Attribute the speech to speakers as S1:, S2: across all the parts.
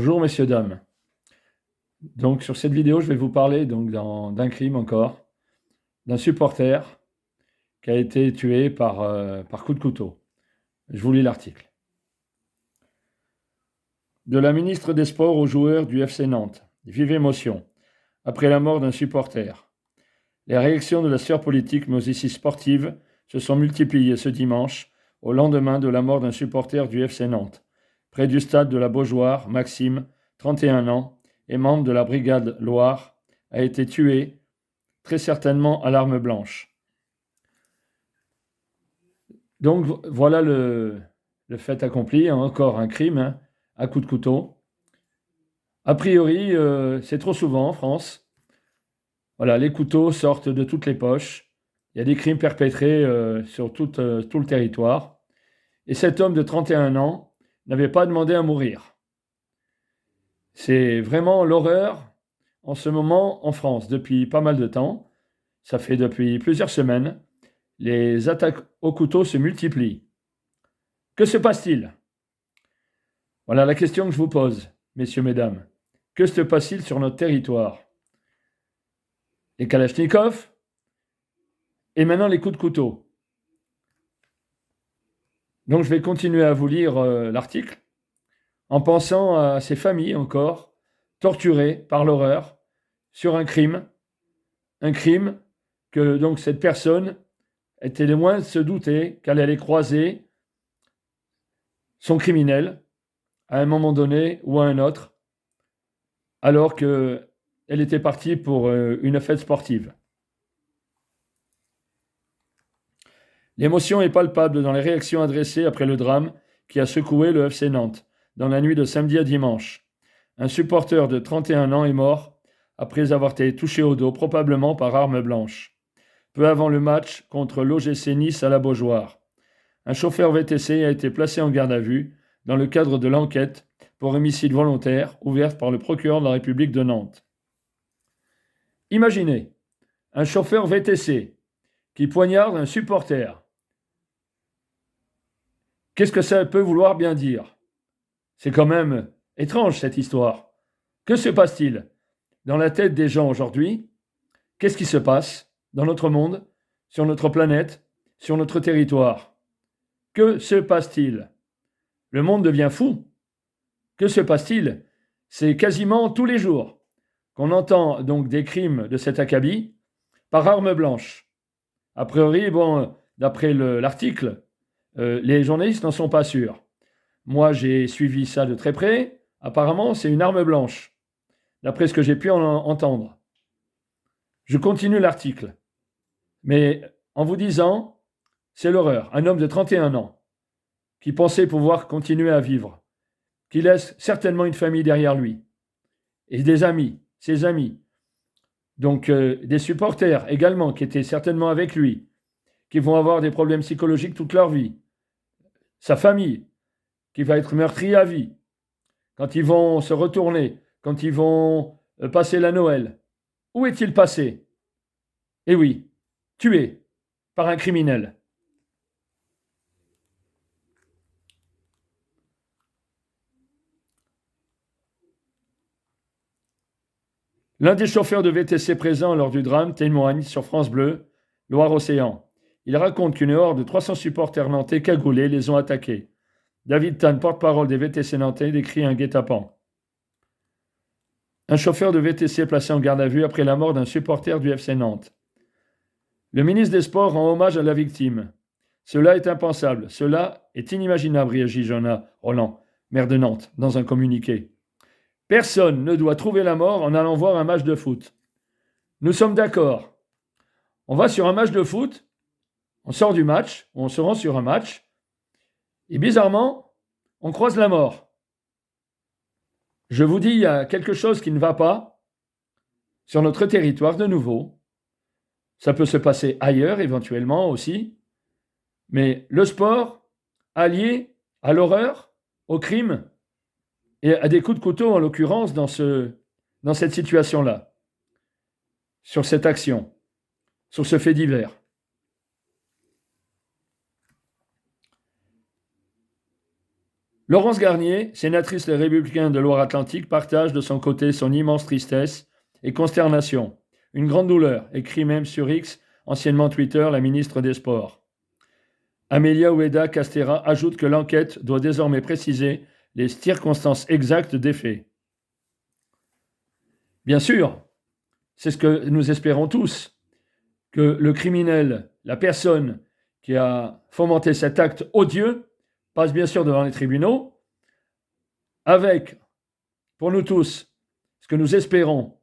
S1: Bonjour messieurs, dames. Donc sur cette vidéo, je vais vous parler d'un crime encore, d'un supporter qui a été tué par coup de couteau. Je vous lis l'article. De la ministre des Sports aux joueurs du FC Nantes. Vive émotion. Après la mort d'un supporter. Les réactions de la sphère politique mais aussi sportive se sont multipliées ce dimanche au lendemain de la mort d'un supporter du FC Nantes. Près du stade de la Beaujoire, Maxime, 31 ans, et membre de la brigade Loire, a été tué, très certainement à l'arme blanche. Donc voilà le fait accompli, encore un crime, à coup de couteau. A priori, c'est trop souvent en France. Voilà, les couteaux sortent de toutes les poches. Il y a des crimes perpétrés sur tout le territoire. Et cet homme de 31 ans n'avait pas demandé à mourir. C'est vraiment l'horreur en ce moment en France, depuis pas mal de temps. Ça fait depuis plusieurs semaines. Les attaques au couteau se multiplient. Que se passe-t-il? Voilà la question que je vous pose, messieurs, mesdames. Que se passe-t-il sur notre territoire? Les kalachnikovs et maintenant les coups de couteau. Donc je vais continuer à vous lire l'article en pensant à ces familles encore torturées par l'horreur sur un crime que donc cette personne était loin de se douter qu'elle allait croiser son criminel à un moment donné ou à un autre, alors qu'elle était partie pour une fête sportive. L'émotion est palpable dans les réactions adressées après le drame qui a secoué le FC Nantes dans la nuit de samedi à dimanche. Un supporter de 31 ans est mort après avoir été touché au dos, probablement par arme blanche, peu avant le match contre l'OGC Nice à la Beaujoire. Un chauffeur VTC a été placé en garde à vue dans le cadre de l'enquête pour homicide volontaire ouverte par le procureur de la République de Nantes. Imaginez un chauffeur VTC qui poignarde un supporter. Qu'est-ce que ça peut vouloir bien dire? C'est quand même étrange cette histoire. Que se passe-t-il dans la tête des gens aujourd'hui? Qu'est-ce qui se passe dans notre monde, sur notre planète, sur notre territoire? Que se passe-t-il? Le monde devient fou. Que se passe-t-il? C'est quasiment tous les jours qu'on entend donc des crimes de cet acabit par arme blanche. A priori, bon, d'après l'article, les journalistes n'en sont pas sûrs. Moi, j'ai suivi ça de très près. Apparemment, c'est une arme blanche, d'après ce que j'ai pu entendre. Je continue l'article, mais en vous disant, c'est l'horreur. Un homme de 31 ans qui pensait pouvoir continuer à vivre, qui laisse certainement une famille derrière lui, et des amis, ses amis. Donc des supporters également qui étaient certainement avec lui, qui vont avoir des problèmes psychologiques toute leur vie. Sa famille, qui va être meurtrie à vie. Quand ils vont se retourner, quand ils vont passer la Noël. Où est-il passé? Eh oui, tué par un criminel. L'un des chauffeurs de VTC présents lors du drame témoigne sur France Bleu, Loire-Océan. Il raconte qu'une horde de 300 supporters nantais cagoulés les ont attaqués. David Tan, porte-parole des VTC nantais, décrit un guet-apens. Un chauffeur de VTC placé en garde à vue après la mort d'un supporter du FC Nantes. Le ministre des Sports rend hommage à la victime. Cela est impensable, cela est inimaginable, réagit Jonas Roland, maire de Nantes, dans un communiqué. Personne ne doit trouver la mort en allant voir un match de foot. Nous sommes d'accord. On va sur un match de foot, on sort du match, on se rend sur un match, et bizarrement, on croise la mort. Je vous dis, il y a quelque chose qui ne va pas sur notre territoire de nouveau. Ça peut se passer ailleurs éventuellement aussi, mais le sport allié à l'horreur, au crime et à des coups de couteau en l'occurrence dans cette situation-là, sur cette action, sur ce fait divers. Laurence Garnier, sénatrice Les Républicains de Loire-Atlantique, partage de son côté son immense tristesse et consternation. Une grande douleur, écrit même sur X, anciennement Twitter, la ministre des Sports. Amélia Oueda Castera ajoute que l'enquête doit désormais préciser les circonstances exactes des faits. Bien sûr, c'est ce que nous espérons tous, que le criminel, la personne qui a fomenté cet acte odieux, passe bien sûr devant les tribunaux, avec, pour nous tous, ce que nous espérons,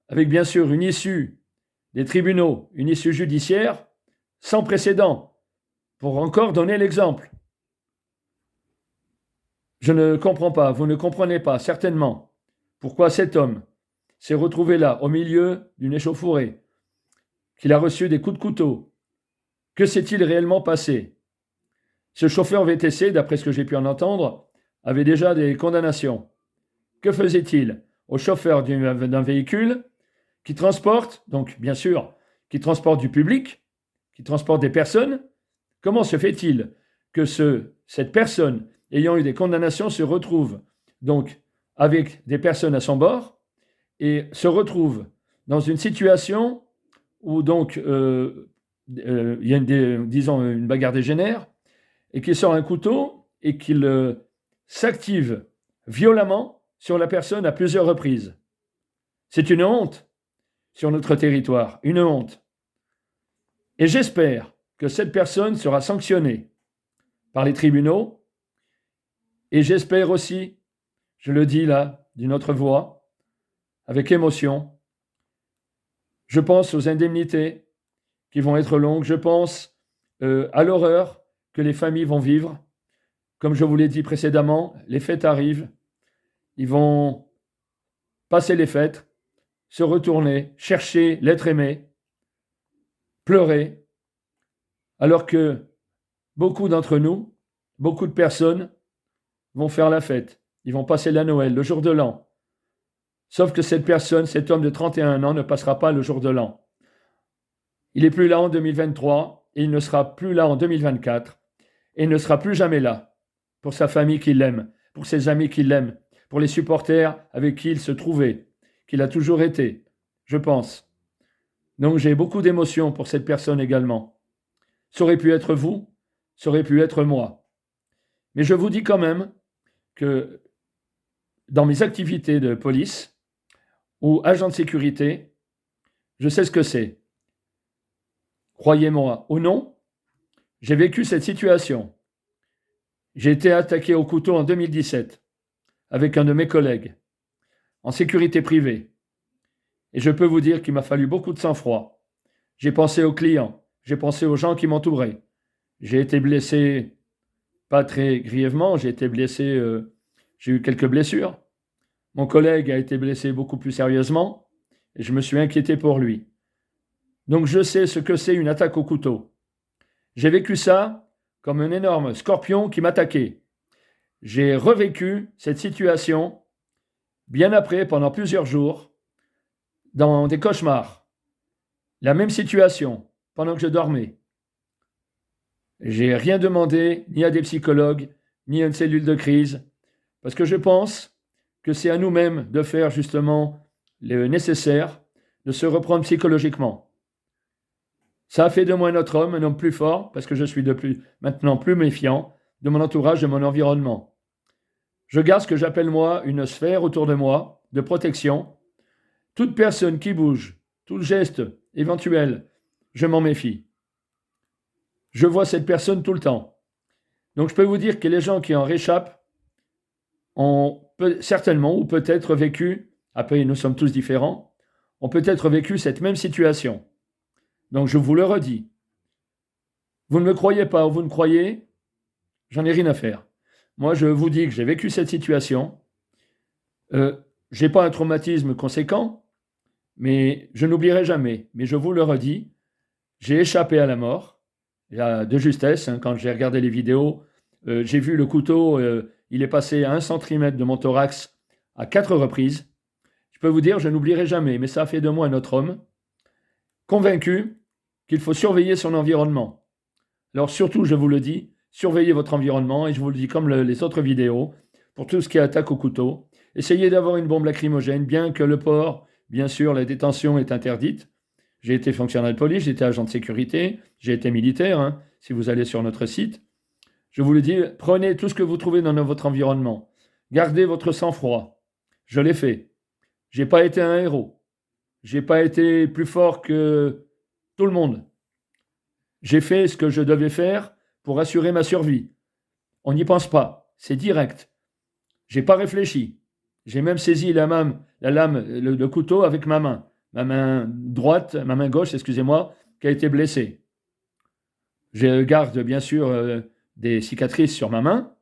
S1: avec bien sûr une issue des tribunaux, une issue judiciaire sans précédent, pour encore donner l'exemple. Je ne comprends pas, vous ne comprenez pas, certainement, pourquoi cet homme s'est retrouvé là, au milieu d'une échauffourée, qu'il a reçu des coups de couteau. Que s'est-il réellement passé? Ce chauffeur VTC, d'après ce que j'ai pu en entendre, avait déjà des condamnations. Que faisait-il au chauffeur d'un véhicule qui transporte, donc bien sûr, qui transporte du public, qui transporte des personnes? Comment se fait-il que cette personne ayant eu des condamnations se retrouve donc avec des personnes à son bord et se retrouve dans une situation où donc il y a une bagarre dégénère et qu'il sort un couteau et qu'il s'active violemment sur la personne à plusieurs reprises. C'est une honte sur notre territoire, une honte. Et j'espère que cette personne sera sanctionnée par les tribunaux et j'espère aussi, je le dis là, d'une autre voix, avec émotion, je pense aux indemnités qui vont être longues, je pense à l'horreur que les familles vont vivre. Comme je vous l'ai dit précédemment, les fêtes arrivent, ils vont passer les fêtes, se retourner, chercher l'être aimé, pleurer, alors que beaucoup d'entre nous, beaucoup de personnes vont faire la fête, ils vont passer la Noël, le jour de l'an. Sauf que cette personne, cet homme de 31 ans ne passera pas le jour de l'an. Il n'est plus là en 2023 et il ne sera plus là en 2024 et il ne sera plus jamais là pour sa famille qui l'aime, pour ses amis qui l'aiment, pour les supporters avec qui il se trouvait, qu'il a toujours été, je pense. Donc j'ai beaucoup d'émotions pour cette personne également. Ça aurait pu être vous, ça aurait pu être moi. Mais je vous dis quand même que dans mes activités de police ou agent de sécurité, je sais ce que c'est. Croyez-moi ou non, j'ai vécu cette situation. J'ai été attaqué au couteau en 2017 avec un de mes collègues en sécurité privée. Et je peux vous dire qu'il m'a fallu beaucoup de sang-froid. J'ai pensé aux clients, j'ai pensé aux gens qui m'entouraient. J'ai été blessé, pas très grièvement, j'ai eu quelques blessures. Mon collègue a été blessé beaucoup plus sérieusement et je me suis inquiété pour lui. Donc je sais ce que c'est une attaque au couteau. J'ai vécu ça comme un énorme scorpion qui m'attaquait. J'ai revécu cette situation bien après, pendant plusieurs jours, dans des cauchemars. La même situation, pendant que je dormais. J'ai rien demandé, ni à des psychologues, ni à une cellule de crise, parce que je pense que c'est à nous-mêmes de faire justement le nécessaire, de se reprendre psychologiquement. Ça a fait de moi notre homme, un homme plus fort, parce que je suis maintenant plus méfiant de mon entourage, de mon environnement. Je garde ce que j'appelle moi une sphère autour de moi, de protection. Toute personne qui bouge, tout geste éventuel, je m'en méfie. Je vois cette personne tout le temps. Donc je peux vous dire que les gens qui en réchappent ont certainement ou peut-être vécu, après nous sommes tous différents, ont peut-être vécu cette même situation. Donc je vous le redis. Vous ne me croyez pas ou vous ne croyez, j'en ai rien à faire. Moi je vous dis que j'ai vécu cette situation. Je n'ai pas un traumatisme conséquent, mais je n'oublierai jamais. Mais je vous le redis, j'ai échappé à la mort, de justesse, quand j'ai regardé les vidéos, j'ai vu le couteau, il est passé à 1 centimètre de mon thorax à 4 reprises. Je peux vous dire, je n'oublierai jamais, mais ça a fait de moi un autre homme, convaincu qu'il faut surveiller son environnement. Alors surtout, je vous le dis, surveillez votre environnement et je vous le dis comme les autres vidéos, pour tout ce qui est attaque au couteau, essayez d'avoir une bombe lacrymogène, bien que le port, bien sûr, la détention est interdite. J'ai été fonctionnaire de police, j'ai été agent de sécurité, j'ai été militaire, hein, si vous allez sur notre site. Je vous le dis, prenez tout ce que vous trouvez dans votre environnement. Gardez votre sang-froid. Je l'ai fait. J'ai pas été un héros. J'ai pas été plus fort que tout le monde. J'ai fait ce que je devais faire pour assurer ma survie. On n'y pense pas. C'est direct. J'ai pas réfléchi. J'ai même saisi la lame, le couteau avec ma main. Ma main droite, ma main gauche, excusez-moi, qui a été blessée. Je garde bien sûr des cicatrices sur ma main,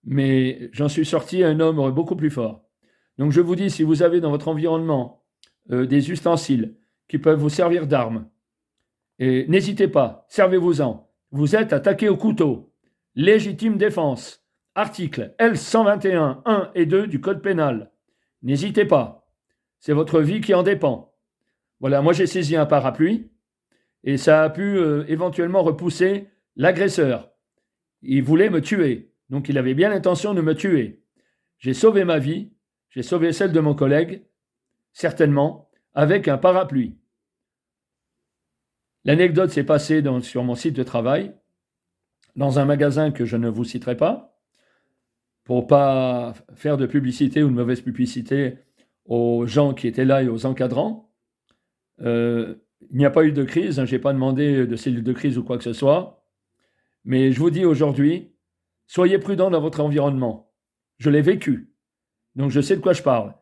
S1: mais j'en suis sorti un homme beaucoup plus fort. Donc je vous dis, si vous avez dans votre environnement des ustensiles qui peuvent vous servir d'armes, et n'hésitez pas, servez-vous-en. Vous êtes attaqué au couteau. Légitime défense. Article L121, 1 et 2 du Code pénal. N'hésitez pas. C'est votre vie qui en dépend. Voilà, moi j'ai saisi un parapluie et ça a pu éventuellement repousser l'agresseur. Il voulait me tuer, donc il avait bien l'intention de me tuer. J'ai sauvé ma vie, j'ai sauvé celle de mon collègue, certainement, avec un parapluie. L'anecdote s'est passée sur mon site de travail, dans un magasin que je ne vous citerai pas, pour ne pas faire de publicité ou de mauvaise publicité aux gens qui étaient là et aux encadrants. Il n'y a pas eu de crise, hein, je n'ai pas demandé de cellule de crise ou quoi que ce soit. Mais je vous dis aujourd'hui, soyez prudents dans votre environnement. Je l'ai vécu, donc je sais de quoi je parle.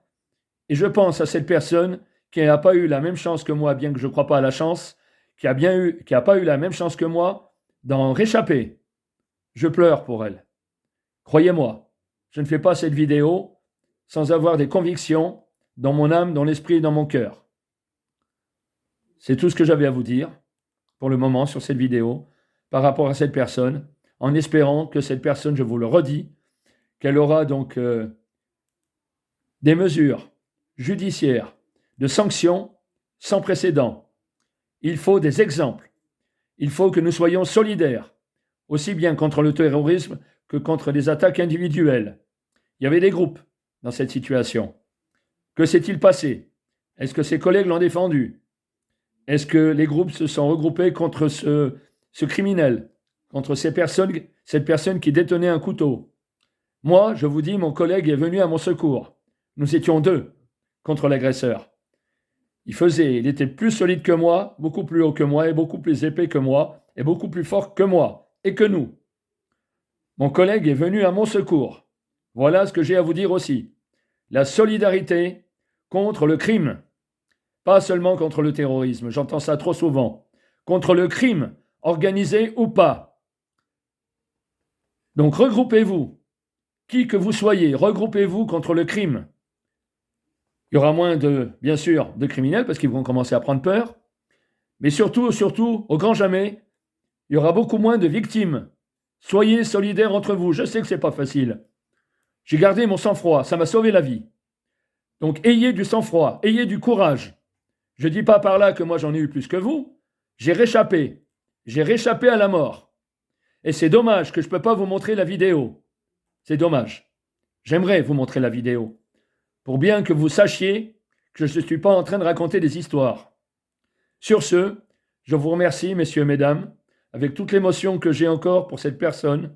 S1: Et je pense à cette personne qui n'a pas eu la même chance que moi, bien que je ne crois pas à la chance, qui n'a pas eu la même chance que moi d'en réchapper. Je pleure pour elle. Croyez-moi, je ne fais pas cette vidéo sans avoir des convictions dans mon âme, dans l'esprit et dans mon cœur. C'est tout ce que j'avais à vous dire pour le moment sur cette vidéo par rapport à cette personne, en espérant que cette personne, je vous le redis, qu'elle aura donc des mesures judiciaires, de sanctions sans précédent. Il faut des exemples. Il faut que nous soyons solidaires, aussi bien contre le terrorisme que contre les attaques individuelles. Il y avait des groupes dans cette situation. Que s'est-il passé? Est-ce que ses collègues l'ont défendu? Est-ce que les groupes se sont regroupés contre ce criminel, contre cette personne qui détenait un couteau? Moi, je vous dis, mon collègue est venu à mon secours. Nous étions deux contre l'agresseur. Il était plus solide que moi, beaucoup plus haut que moi, et beaucoup plus épais que moi, et beaucoup plus fort que moi, et que nous. Mon collègue est venu à mon secours. Voilà ce que j'ai à vous dire aussi. La solidarité contre le crime. Pas seulement contre le terrorisme, j'entends ça trop souvent. Contre le crime, organisé ou pas. Donc regroupez-vous. Qui que vous soyez, regroupez-vous contre le crime. Il y aura moins bien sûr, de criminels parce qu'ils vont commencer à prendre peur. Mais surtout, au grand jamais, il y aura beaucoup moins de victimes. Soyez solidaires entre vous. Je sais que ce n'est pas facile. J'ai gardé mon sang-froid. Ça m'a sauvé la vie. Donc ayez du sang-froid, ayez du courage. Je ne dis pas par là que moi j'en ai eu plus que vous. J'ai réchappé. J'ai réchappé à la mort. Et c'est dommage que je ne peux pas vous montrer la vidéo. C'est dommage. J'aimerais vous montrer la vidéo. Pour bien que vous sachiez que je ne suis pas en train de raconter des histoires. Sur ce, je vous remercie, messieurs, mesdames, avec toute l'émotion que j'ai encore pour cette personne.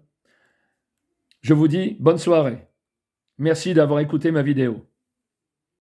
S1: Je vous dis bonne soirée. Merci d'avoir écouté ma vidéo.